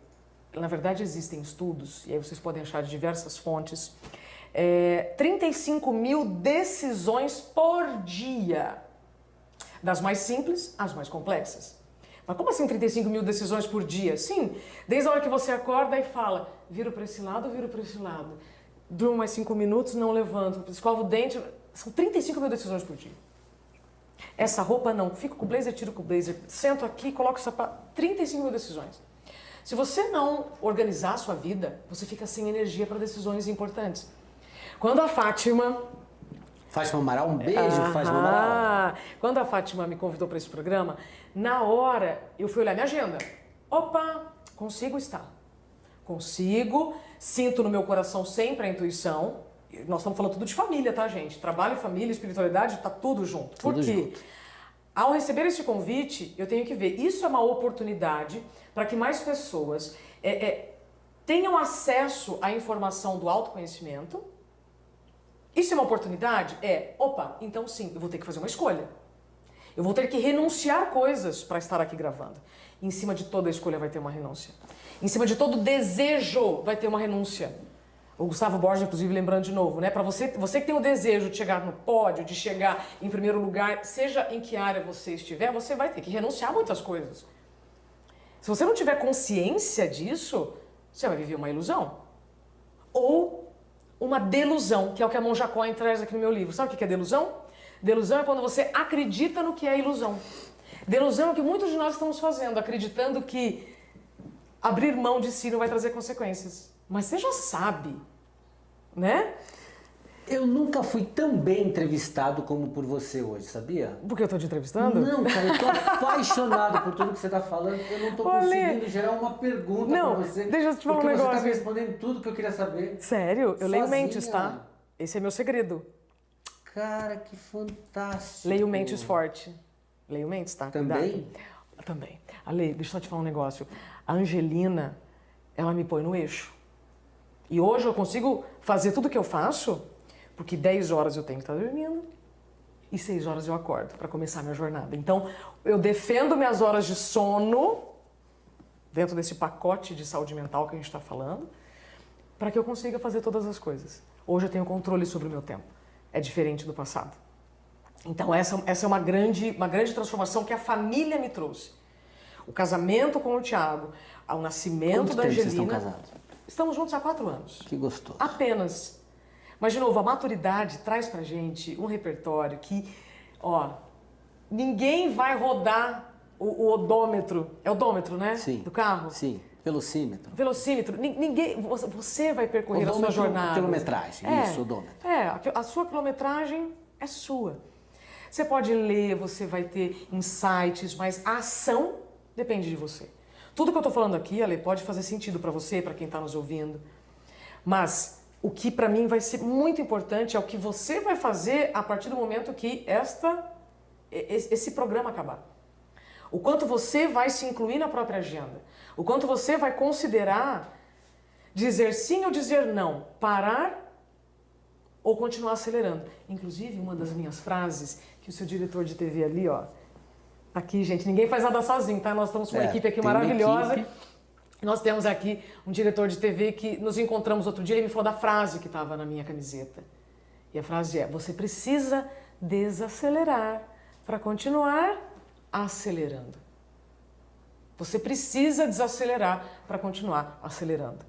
[SPEAKER 2] na verdade existem estudos, e aí vocês podem achar de diversas fontes, 35 mil decisões por dia, das mais simples às mais complexas. Mas como assim 35 mil decisões por dia? Sim, desde a hora que você acorda e fala, viro para esse lado, viro para esse lado, durmo mais 5 minutos, não levanto, escovo o dente, são 35 mil decisões por dia. Essa roupa não, fico com o blazer, tiro com o blazer, sento aqui, coloco o sapato, 35 mil decisões. Se você não organizar a sua vida, você fica sem energia para decisões importantes. Quando a Fátima
[SPEAKER 1] Amaral, um beijo, Fátima Amaral.
[SPEAKER 2] Quando a Fátima me convidou para esse programa, na hora eu fui olhar minha agenda. Opa, consigo estar. Consigo, sinto no meu coração sempre a intuição. Nós estamos falando tudo de família, tá, gente? Trabalho, família, espiritualidade, tá tudo junto. Por quê? Ao receber esse convite, eu tenho que ver. Isso é uma oportunidade para que mais pessoas tenham acesso à informação do autoconhecimento. Isso é uma oportunidade? Opa, então sim, eu vou ter que fazer uma escolha. Eu vou ter que renunciar coisas para estar aqui gravando. Em cima de toda escolha vai ter uma renúncia. Em cima de todo desejo vai ter uma renúncia. O Gustavo Borges, inclusive, lembrando de novo, né? Para você que tem o desejo de chegar no pódio, de chegar em primeiro lugar, seja em que área você estiver, você vai ter que renunciar a muitas coisas. Se você não tiver consciência disso, você vai viver uma ilusão. Ou uma delusão, que é o que a Monja Coen traz aqui no meu livro. Sabe o que é delusão? Delusão é quando você acredita no que é ilusão. Delusão é o que muitos de nós estamos fazendo, acreditando que abrir mão de si não vai trazer consequências. Mas você já sabe, né?
[SPEAKER 1] Eu nunca fui tão bem entrevistado como por você hoje, sabia?
[SPEAKER 2] Porque eu tô te entrevistando?
[SPEAKER 1] Não, cara, eu tô apaixonado por tudo que você tá falando. Eu não tô conseguindo gerar uma pergunta pra você.
[SPEAKER 2] Deixa eu te falar um negócio.
[SPEAKER 1] Porque você tá me respondendo tudo que eu queria saber.
[SPEAKER 2] Sério? Eu leio
[SPEAKER 1] Sozinha.
[SPEAKER 2] mentes, tá? Esse é meu segredo.
[SPEAKER 1] Cara, que fantástico.
[SPEAKER 2] Leio mentes forte. Leio mentes, tá?
[SPEAKER 1] Também?
[SPEAKER 2] Cuidado. Também. Ale, deixa eu só te falar um negócio. A Angelina, ela me põe no eixo. E hoje eu consigo fazer tudo o que eu faço, porque 10 horas eu tenho que estar dormindo e 6 horas eu acordo para começar a minha jornada. Então, eu defendo minhas horas de sono dentro desse pacote de saúde mental que a gente está falando, para que eu consiga fazer todas as coisas. Hoje eu tenho controle sobre o meu tempo. É diferente do passado. Então, essa é uma grande transformação que a família me trouxe. O casamento com o Thiago, o nascimento da Angelina.
[SPEAKER 1] Vocês estão casados?
[SPEAKER 2] Estamos juntos há 4 anos.
[SPEAKER 1] Que gostoso.
[SPEAKER 2] Apenas. Mas, de novo, a maturidade traz pra gente um repertório que, ó, ninguém vai rodar o odômetro. É odômetro, né?
[SPEAKER 1] Sim.
[SPEAKER 2] Do carro?
[SPEAKER 1] Sim. Velocímetro.
[SPEAKER 2] Velocímetro. Ninguém. Você vai percorrer a sua jornada.
[SPEAKER 1] Quilometragem. Isso, odômetro.
[SPEAKER 2] A sua quilometragem é sua. Você pode ler, você vai ter insights, mas a ação depende de você. Tudo que eu tô falando aqui, Ale, pode fazer sentido para você, para quem tá nos ouvindo. Mas o que para mim vai ser muito importante é o que você vai fazer a partir do momento que esse programa acabar. O quanto você vai se incluir na própria agenda. O quanto você vai considerar dizer sim ou dizer não. Parar ou continuar acelerando. Inclusive, uma das minhas frases, que o seu diretor de TV ali, ó. Aqui, gente, ninguém faz nada sozinho, tá? Nós estamos com uma equipe aqui maravilhosa. Nós temos aqui um diretor de TV que nos encontramos outro dia, ele me falou da frase que estava na minha camiseta. E a frase é: você precisa desacelerar para continuar acelerando. Você precisa desacelerar para continuar acelerando.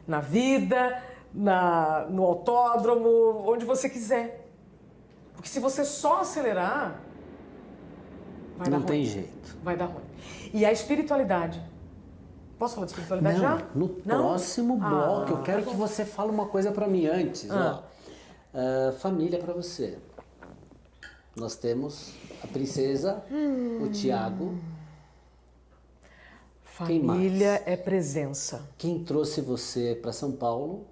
[SPEAKER 2] Na vida, no autódromo, onde você quiser. Porque se você só acelerar, vai dar ruim.
[SPEAKER 1] Não tem jeito.
[SPEAKER 2] Vai dar ruim. E a espiritualidade. Posso falar de espiritualidade já?
[SPEAKER 1] No próximo bloco, eu quero que você fale uma coisa pra mim antes. Ó. Família pra você. Nós temos a princesa, o Thiago.
[SPEAKER 2] Família é presença.
[SPEAKER 1] Quem trouxe você pra São Paulo?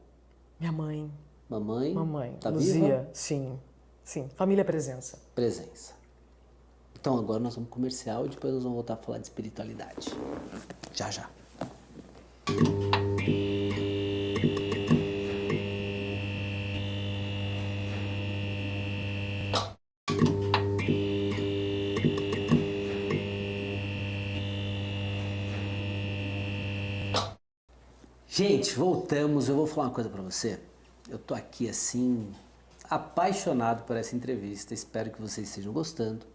[SPEAKER 2] Minha mãe.
[SPEAKER 1] Mamãe?
[SPEAKER 2] Mamãe.
[SPEAKER 1] Tá
[SPEAKER 2] Luzia.
[SPEAKER 1] viva?
[SPEAKER 2] Sim. Sim. Família é presença.
[SPEAKER 1] Presença. Então agora nós vamos comercial e depois nós vamos voltar a falar de espiritualidade. Já, já. Gente, voltamos. Eu vou falar uma coisa pra você. Eu tô aqui assim, apaixonado por essa entrevista. Espero que vocês estejam gostando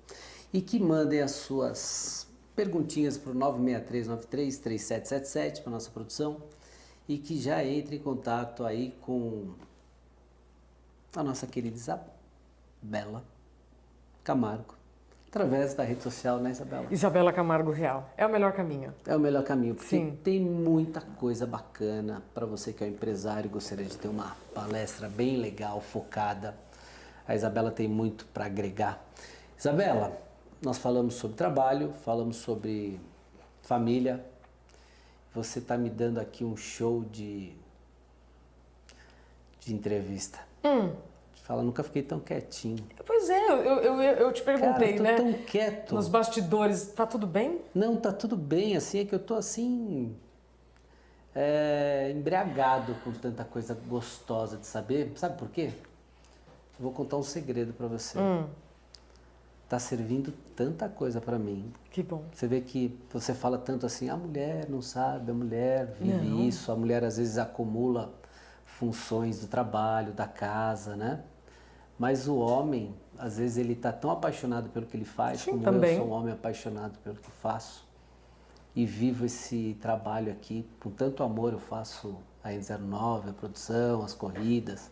[SPEAKER 1] e que mandem as suas perguntinhas para o 963933777 para nossa produção e que já entre em contato aí com a nossa querida Isabela Camargo através da rede social, né, Isabela?
[SPEAKER 2] Isabela Camargo Real. É o melhor caminho.
[SPEAKER 1] É o melhor caminho, porque
[SPEAKER 2] Sim.
[SPEAKER 1] tem muita coisa bacana para você que é um empresário e gostaria de ter uma palestra bem legal, focada. A Isabela tem muito para agregar. Isabela, nós falamos sobre trabalho, falamos sobre família. Você está me dando aqui um show de entrevista. Fala, nunca fiquei tão quietinho.
[SPEAKER 2] Pois é, eu te perguntei,
[SPEAKER 1] Cara, eu tô
[SPEAKER 2] né?
[SPEAKER 1] tão quieto.
[SPEAKER 2] Nos bastidores, tá tudo bem?
[SPEAKER 1] Não, tá tudo bem, assim, é que eu tô assim, embriagado com tanta coisa gostosa de saber. Sabe por quê? Eu vou contar um segredo pra você. Tá servindo tanta coisa pra mim.
[SPEAKER 2] Que bom.
[SPEAKER 1] Você vê que você fala tanto assim, a mulher não sabe, a mulher vive isso, a mulher às vezes acumula funções do trabalho, da casa, né? Mas o homem, às vezes ele tá tão apaixonado pelo que ele faz,
[SPEAKER 2] Sim,
[SPEAKER 1] como
[SPEAKER 2] também.
[SPEAKER 1] eu sou um homem apaixonado pelo que faço e vivo esse trabalho aqui com tanto amor. Eu faço a N09, a produção, as corridas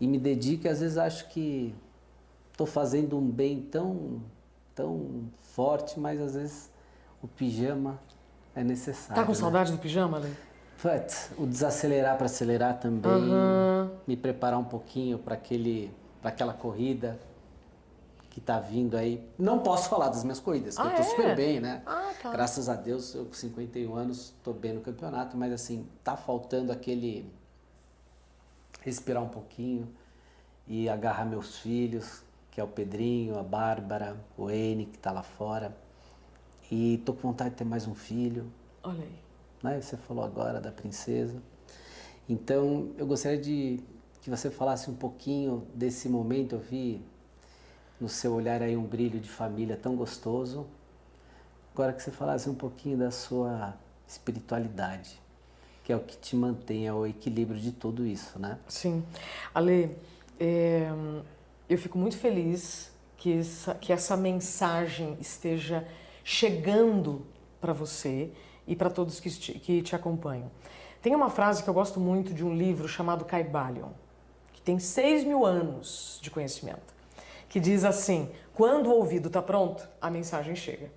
[SPEAKER 1] e me dedico e às vezes acho que estou fazendo um bem tão forte, mas às vezes o pijama é necessário.
[SPEAKER 2] Tá com
[SPEAKER 1] né?
[SPEAKER 2] saudade do pijama, Lê?
[SPEAKER 1] Putz, o desacelerar para acelerar também, me preparar um pouquinho para aquela corrida que tá vindo aí. Não posso falar das minhas corridas, porque eu tô super bem, né?
[SPEAKER 2] Tá.
[SPEAKER 1] Graças a Deus, eu com 51 anos tô bem no campeonato, mas assim, tá faltando aquele respirar um pouquinho e agarrar meus filhos, que é o Pedrinho, a Bárbara, o Ene, que tá lá fora, e tô com vontade de ter mais um filho.
[SPEAKER 2] Olha aí.
[SPEAKER 1] Né? Você falou agora da princesa. Então, eu gostaria de que você falasse um pouquinho desse momento. Eu vi no seu olhar aí um brilho de família tão gostoso. Agora que você falasse um pouquinho da sua espiritualidade, que é o que te mantém, é o equilíbrio de tudo isso, né?
[SPEAKER 2] Sim. Ale, eu fico muito feliz que essa mensagem esteja chegando para você e para todos que te acompanham. Tem uma frase que eu gosto muito de um livro chamado Kybalion, que tem 6.000 anos de conhecimento, que diz assim: quando o ouvido está pronto, a mensagem chega.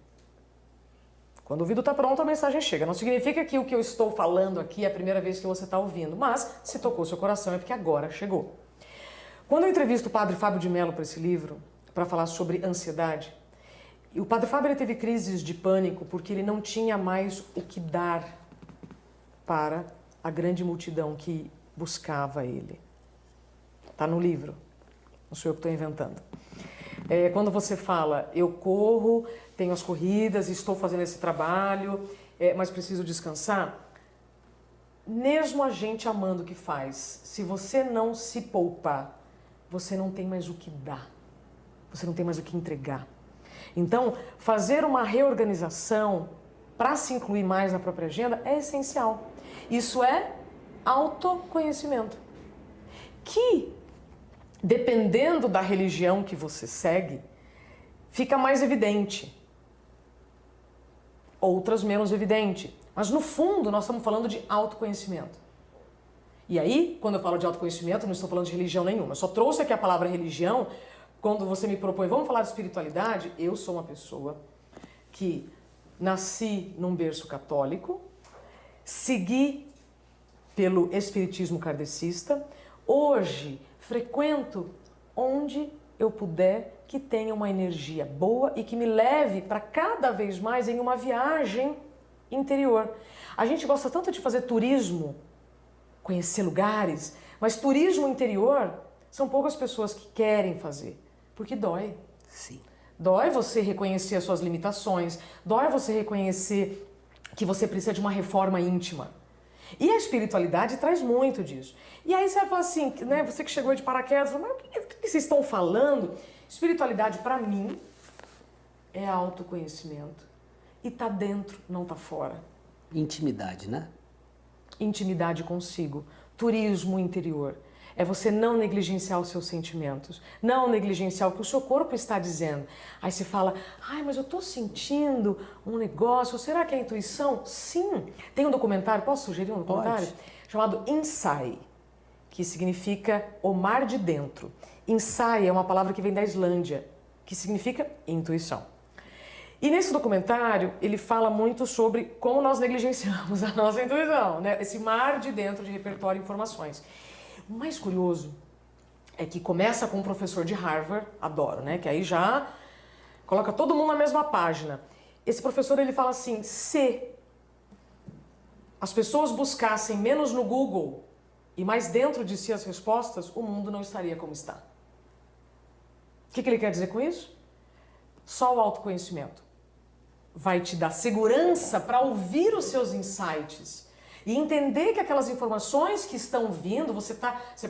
[SPEAKER 2] Quando o ouvido está pronto, a mensagem chega. Não significa que o que eu estou falando aqui é a primeira vez que você está ouvindo, mas se tocou seu coração é porque agora chegou. Quando eu entrevisto o Padre Fábio de Mello para esse livro, para falar sobre ansiedade, o Padre Fábio ele teve crises de pânico porque ele não tinha mais o que dar para a grande multidão que buscava ele. Está no livro, não sou eu que estou inventando. Quando você fala, eu corro, tenho as corridas, estou fazendo esse trabalho, mas preciso descansar, mesmo a gente amando o que faz, se você não se poupar, você não tem mais o que dar, você não tem mais o que entregar. Então, fazer uma reorganização para se incluir mais na própria agenda é essencial. Isso é autoconhecimento. Que, dependendo da religião que você segue, fica mais evidente. Outras menos evidente. Mas, no fundo, nós estamos falando de autoconhecimento. E aí, quando eu falo de autoconhecimento, não estou falando de religião nenhuma. Eu só trouxe aqui a palavra religião. Quando você me propõe, vamos falar de espiritualidade, eu sou uma pessoa que nasci num berço católico, segui pelo espiritismo kardecista, hoje frequento onde eu puder que tenha uma energia boa e que me leve para cada vez mais em uma viagem interior. A gente gosta tanto de fazer turismo, conhecer lugares, mas turismo interior são poucas pessoas que querem fazer. Porque dói.
[SPEAKER 1] Sim.
[SPEAKER 2] Dói você reconhecer as suas limitações, dói você reconhecer que você precisa de uma reforma íntima. E a espiritualidade traz muito disso. E aí você vai falar assim, né, você que chegou de paraquedas, mas o que vocês estão falando? Espiritualidade, para mim, é autoconhecimento. E tá dentro, não tá fora.
[SPEAKER 1] Intimidade, né?
[SPEAKER 2] Intimidade consigo. Turismo interior. É você não negligenciar os seus sentimentos, não negligenciar o que o seu corpo está dizendo. Aí você fala, ai, mas eu estou sentindo um negócio, será que é intuição? Sim. Tem um documentário, posso sugerir um documentário?
[SPEAKER 1] Pode.
[SPEAKER 2] Chamado Inside, que significa o mar de dentro. Inside é uma palavra que vem da Islândia, que significa intuição. E nesse documentário, ele fala muito sobre como nós negligenciamos a nossa intuição, né? Esse mar de dentro de repertório de informações. O mais curioso é que começa com um professor de Harvard, adoro, né? Que aí já coloca todo mundo na mesma página. Esse professor, ele fala assim, se as pessoas buscassem menos no Google e mais dentro de si as respostas, o mundo não estaria como está. O que ele quer dizer com isso? Só o autoconhecimento vai te dar segurança para ouvir os seus insights e entender que aquelas informações que estão vindo, você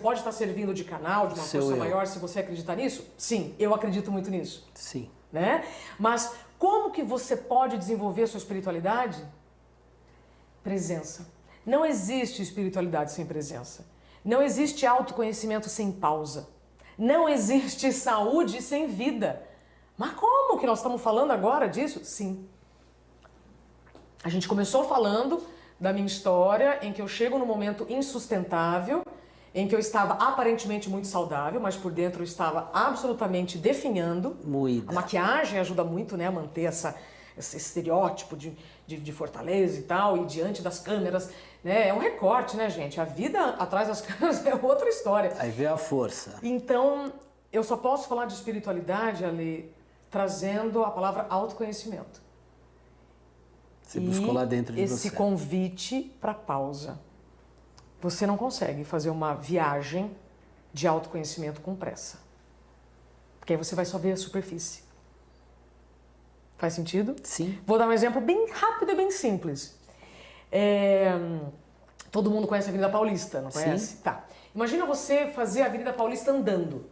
[SPEAKER 2] pode estar servindo de canal, de uma força maior, se você acreditar nisso? Sim, eu acredito muito nisso.
[SPEAKER 1] Sim.
[SPEAKER 2] Né? Mas como que você pode desenvolver a sua espiritualidade? Presença. Não existe espiritualidade sem presença. Não existe autoconhecimento sem pausa. Não existe saúde sem vida. Mas como que nós estamos falando agora disso? Sim. A gente começou falando da minha história, em que eu chego num momento insustentável, em que eu estava aparentemente muito saudável, mas por dentro eu estava absolutamente definhando.
[SPEAKER 1] Moída.
[SPEAKER 2] A maquiagem ajuda muito, né, a manter esse estereótipo de fortaleza e tal, e diante das câmeras, né, é um recorte, né, gente? A vida atrás das câmeras é outra história.
[SPEAKER 1] Aí vem a força.
[SPEAKER 2] Então, eu só posso falar de espiritualidade, Ali, trazendo a palavra autoconhecimento.
[SPEAKER 1] Você buscou lá dentro de
[SPEAKER 2] esse
[SPEAKER 1] você.
[SPEAKER 2] convite para pausa. Você não consegue fazer uma viagem de autoconhecimento com pressa. Porque aí você vai só ver a superfície. Faz sentido?
[SPEAKER 1] Sim.
[SPEAKER 2] Vou dar um exemplo bem rápido e bem simples. Todo mundo conhece a Avenida Paulista, não conhece?
[SPEAKER 1] Sim.
[SPEAKER 2] Tá. Imagina você fazer a Avenida Paulista andando.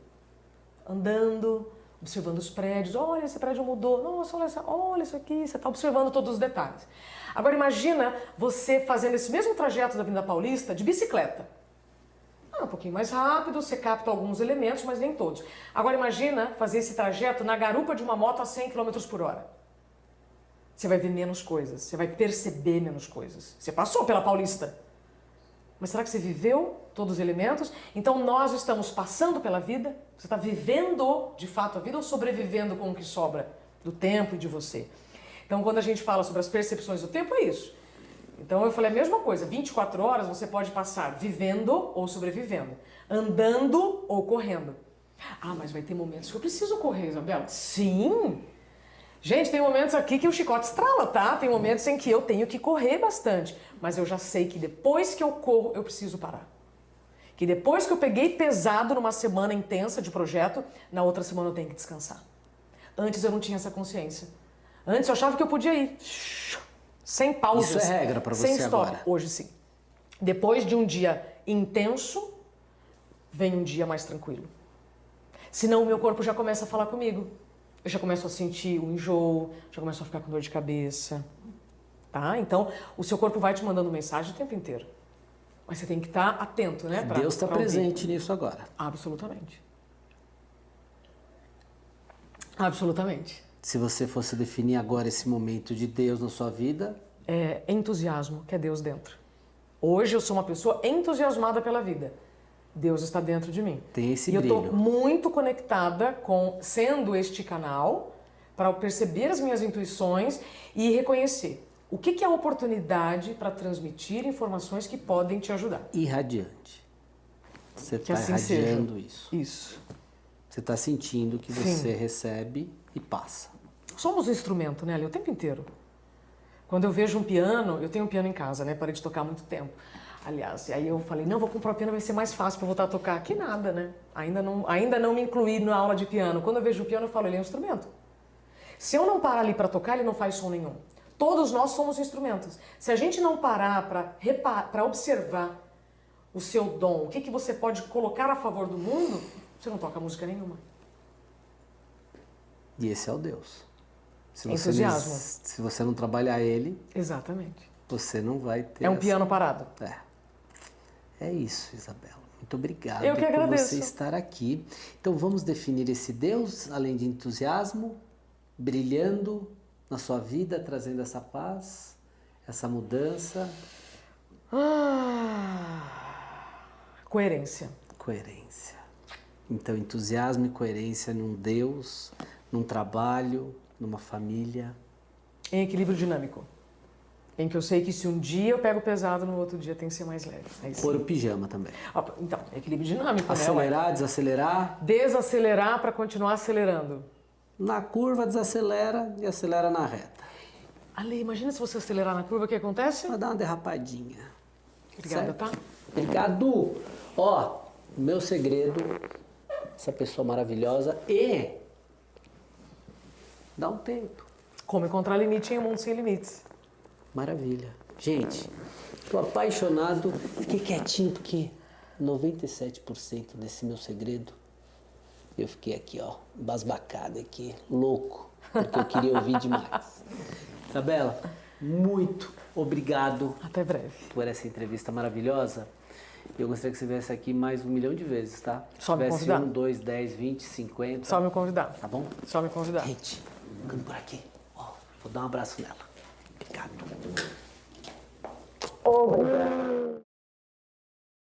[SPEAKER 2] Andando, observando os prédios. Olha, esse prédio mudou. Nossa, olha isso aqui. Você está observando todos os detalhes. Agora imagina você fazendo esse mesmo trajeto da Avenida Paulista de bicicleta. Um pouquinho mais rápido, você capta alguns elementos, mas nem todos. Agora imagina fazer esse trajeto na garupa de uma moto a 100 km por hora. Você vai ver menos coisas, você vai perceber menos coisas. Você passou pela Paulista. Mas será que você viveu todos os elementos? Então nós estamos passando pela vida? Você está vivendo de fato a vida ou sobrevivendo com o que sobra do tempo e de você? Então quando a gente fala sobre as percepções do tempo, é isso. Então eu falei a mesma coisa, 24 horas você pode passar vivendo ou sobrevivendo, andando ou correndo. Ah, mas vai ter momentos que eu preciso correr, Isabela. Sim! Gente, tem momentos aqui que o chicote estrala, tá? Tem momentos em que eu tenho que correr bastante. Mas eu já sei que depois que eu corro, eu preciso parar. Que depois que eu peguei pesado numa semana intensa de projeto, na outra semana eu tenho que descansar. Antes eu não tinha essa consciência. Antes eu achava que eu podia ir. Sem pausas.
[SPEAKER 1] Isso é regra pra você
[SPEAKER 2] sem stop.
[SPEAKER 1] agora?
[SPEAKER 2] Hoje sim. Depois de um dia intenso, vem um dia mais tranquilo. Senão o meu corpo já começa a falar comigo. Eu já começo a sentir o enjoo, já começo a ficar com dor de cabeça. Tá? Então, o seu corpo vai te mandando mensagem o tempo inteiro. Mas você tem que estar atento, né?
[SPEAKER 1] Deus está presente nisso agora.
[SPEAKER 2] Absolutamente. Absolutamente.
[SPEAKER 1] Se você fosse definir agora esse momento de Deus na sua vida...
[SPEAKER 2] É entusiasmo, que é Deus dentro. Hoje eu sou uma pessoa entusiasmada pela vida. Deus está dentro de mim.
[SPEAKER 1] Tem esse
[SPEAKER 2] brilho. E eu estou muito conectada com sendo este canal para perceber as minhas intuições e reconhecer o que é a oportunidade para transmitir informações que podem te ajudar.
[SPEAKER 1] Irradiante. Você está
[SPEAKER 2] assim
[SPEAKER 1] irradiando
[SPEAKER 2] seja.
[SPEAKER 1] isso.
[SPEAKER 2] Isso.
[SPEAKER 1] Você está sentindo que você recebe e passa.
[SPEAKER 2] Somos um instrumento, né, Ali, o tempo inteiro. Quando eu vejo um piano, eu tenho um piano em casa, né? Parei de tocar há muito tempo. Aliás, aí eu falei, não, vou comprar o piano, vai ser mais fácil para voltar a tocar. Que nada, né? Ainda não me incluí na aula de piano. Quando eu vejo o piano, eu falo, ele é um instrumento. Se eu não parar ali para tocar, ele não faz som nenhum. Todos nós somos instrumentos. Se a gente não parar para observar o seu dom, o que você pode colocar a favor do mundo, você não toca música nenhuma.
[SPEAKER 1] E esse é o Deus.
[SPEAKER 2] Entusiasmo.
[SPEAKER 1] Se você não trabalhar ele...
[SPEAKER 2] Exatamente.
[SPEAKER 1] Você não vai ter...
[SPEAKER 2] É um piano parado.
[SPEAKER 1] É isso, Isabela. Muito obrigado
[SPEAKER 2] Eu que agradeço.
[SPEAKER 1] por você estar aqui. Então vamos definir esse Deus, além de entusiasmo, brilhando na sua vida, trazendo essa paz, essa mudança.
[SPEAKER 2] Coerência.
[SPEAKER 1] Coerência. Então entusiasmo e coerência num Deus, num trabalho, numa família.
[SPEAKER 2] Em equilíbrio dinâmico. Em que eu sei que se um dia eu pego pesado, no outro dia tem que ser mais leve.
[SPEAKER 1] Pôr o pijama também.
[SPEAKER 2] Então, equilíbrio dinâmico,
[SPEAKER 1] Acelerar, desacelerar.
[SPEAKER 2] Desacelerar para continuar acelerando.
[SPEAKER 1] Na curva, desacelera e acelera na reta.
[SPEAKER 2] Ale, imagina se você acelerar na curva, o que acontece?
[SPEAKER 1] Vai dar uma derrapadinha.
[SPEAKER 2] Obrigada,
[SPEAKER 1] certo?
[SPEAKER 2] tá?
[SPEAKER 1] Obrigado. Ó, meu segredo, essa pessoa maravilhosa dá um tempo.
[SPEAKER 2] Como encontrar limite em um mundo sem limites.
[SPEAKER 1] Maravilha. Gente, tô apaixonado. Fiquei quietinho porque 97% desse meu segredo eu fiquei aqui, ó, embasbacado aqui, louco, porque eu queria ouvir demais. Isabela, muito obrigado.
[SPEAKER 2] Até breve.
[SPEAKER 1] Por essa entrevista maravilhosa. Eu gostaria que você viesse aqui mais 1 milhão de vezes, tá?
[SPEAKER 2] Só me convidar.
[SPEAKER 1] 1, 2, 10, 20, 50.
[SPEAKER 2] Só me convidar.
[SPEAKER 1] Tá bom?
[SPEAKER 2] Só me convidar.
[SPEAKER 1] Gente, ficando por aqui. Ó, vou dar um abraço nela. Obrigado.
[SPEAKER 2] Obrigado.